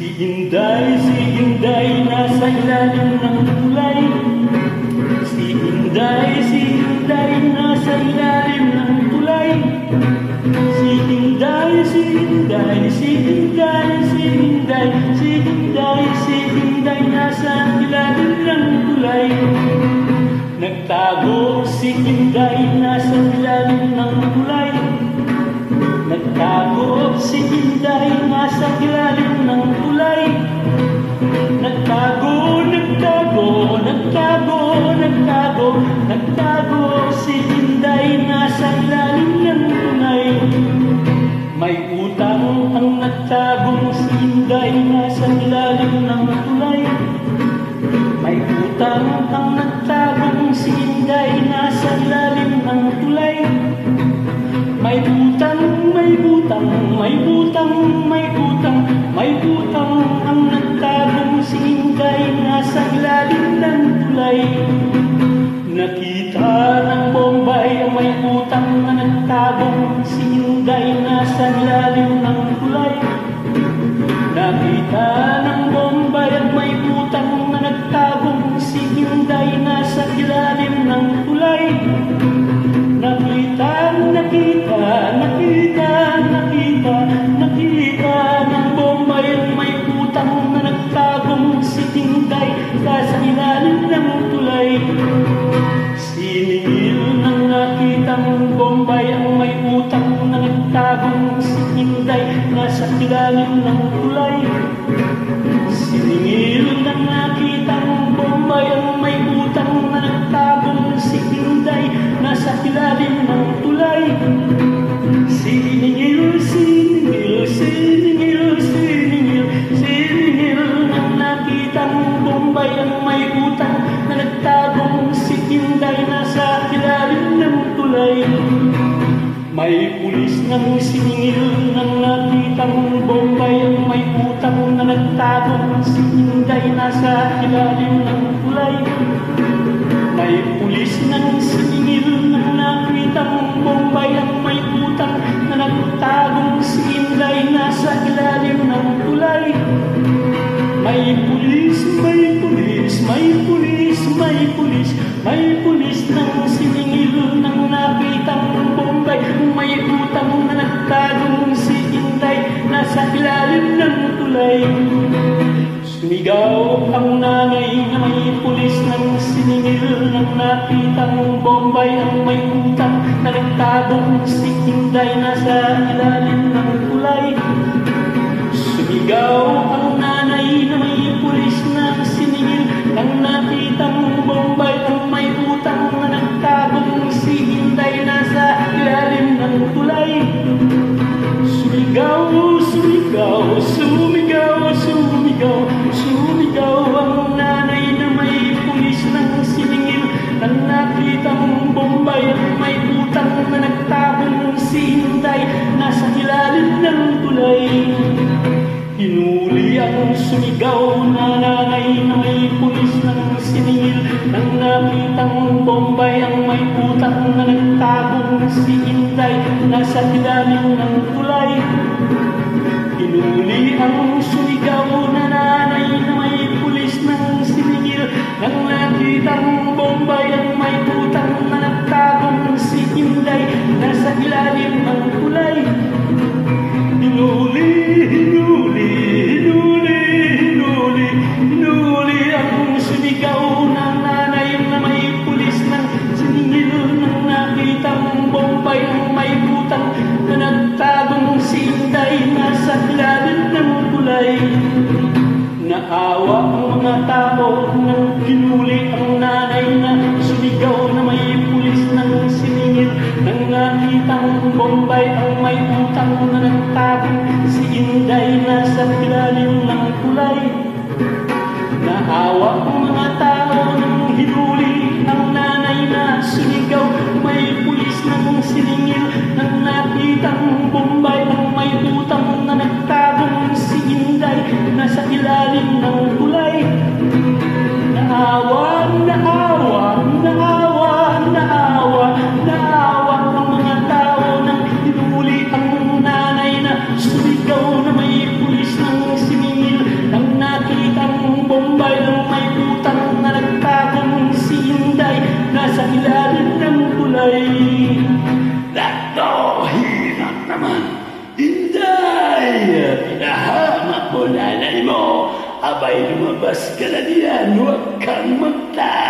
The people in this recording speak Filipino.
Si Inday, nasa ilalim ng tulay. Si Inday, nasa ilalim ng tulay. Si Inday, si Inday, si Inday, si Inday, si Inday, si Inday, nasa ilalim ng tulay. Nagtago si Inday, nasa ilalim ng tulay. Nagtago si Inday, nasa ilalim ng tulay. Nagtago, nagtago, nagtago, nagtago, nagtago si Inday, nasa ilalim ng tulay. May utang ang nagtagong si Inday, nasa ilalim ng tulay. May utang ang nagtagong si Inday, nasa ilalim ng tulay. May butang, may butang, may butang, may butang, may butang ang nagtagong si Inday, nasa ilalim ng tulay. Nakita ng Bombay ang may butang na nagtagong si Inday, nasa ilalim ng tulay. Nakita ng Bombay ang may butang na nagtagong si Inday, nasa ilalim ng tulay. Nakita, nakita, nakita, nakita, nakita ng Bombay ang may utang na nagtagong si Inday, nasa ilalim ng tulay. Siningil ng nakitang Bombay ang may utang na nagtagong si Inday, nasa ilalim ng tulay. Siningil ng nakitang Bombay ang may utang na nagtagong si Inday, nasa ilalim ng tulay. Siningil, siningil, siningil, siningil, siningil ng nakitang Bombay ang may utang na nagtagong si Inday, nasa ilalim ng tulay. May pulis ng siningil ng nakitang Bombay ang may utang na nagtagong si Inday, nasa ilalim ng tulay. May pulis ng siningil ng nakitang Bombay ang may utang na nagtagong si Inday, nasa ilalim ng tulay. May pulis, may pulis, may pulis, may pulis, may pulis ng siningil ng nakitang Bombay may utang na nagtagong si Inday, nasa ilalim ng tulay. Sumigaw ang nanay na may pulis ng siningil ng nakitang Bombay ang may utang na nagtagong si Inday, nasa ilalim ng tulay. Sumigaw ang nanay na may pulis ng siningil ng nakitang Bombay ang may utang na nagtagong si Inday, nasa ilalim ng tulay. Sumigaw, sumigaw, sumigaw, sumigaw, sumigaw ang nanay na may pulis ng siningil ng nakitang Bombay ang may utang na nagtagong si Inday, nasa ilalim ng tulay. Hinuli ang sumigaw na nanay na may pulis ng siningil ng nakitang Bombay ang may utang na nagtagong si Inday, nasa ilalim ng tulay. Hinuli ang sumigaw na nanay na may pulis ng siningil ng nakitang Bombay ang may utang na nagtagong si Inday, nasa ilalim ng tulay. Hinuli, hinuli, hinuli, hinuli, hinuli ang sumigaw ng nanay na may pulis ng siningil ng nakitang Bombay ang may utang na nagtagong si Inday, nasa ilalim ng tulay. Naawa ang mga tao nang hinuli ang nanay na sumigaw na may pulis ng siningil ng nakitang Bombay ang may utang na nagtagong si Inday, nasa ilalim ng tulay. Naawa ang mga tao nang hinuli ang nanay na sumigaw may pulis ng siningil ng nakitang Bombay ang may utang na nagtagong si Inday, nasa ilalim ng tulay. Naawa, naawa, naawa, naawa, naawa ang mga tao nang hinuli ang nanay na sumigaw na may pulis ng siningil Nahamak mo nanay mo. Abay, lumabas ka na diyan. Huwag kang magtago.